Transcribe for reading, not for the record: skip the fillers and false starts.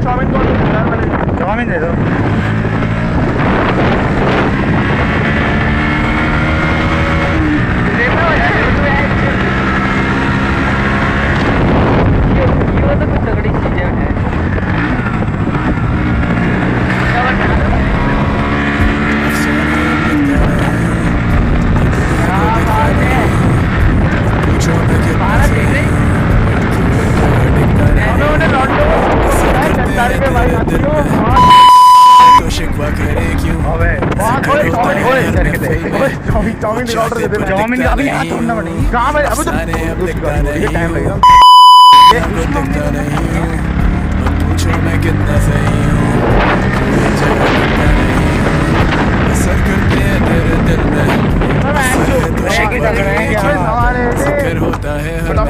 Chowmein को chowmein दे दो। ये तो कुछ तगड़ी चीज है। चाउमीन अभी हाथ छोड़ना पड़ेगी। कहाँ भाई अभी तो टाइम लगेगा। पूछो मैं कितना सही हूँ, असर करते हैं तेरे दिल में, जिक्र होता है हर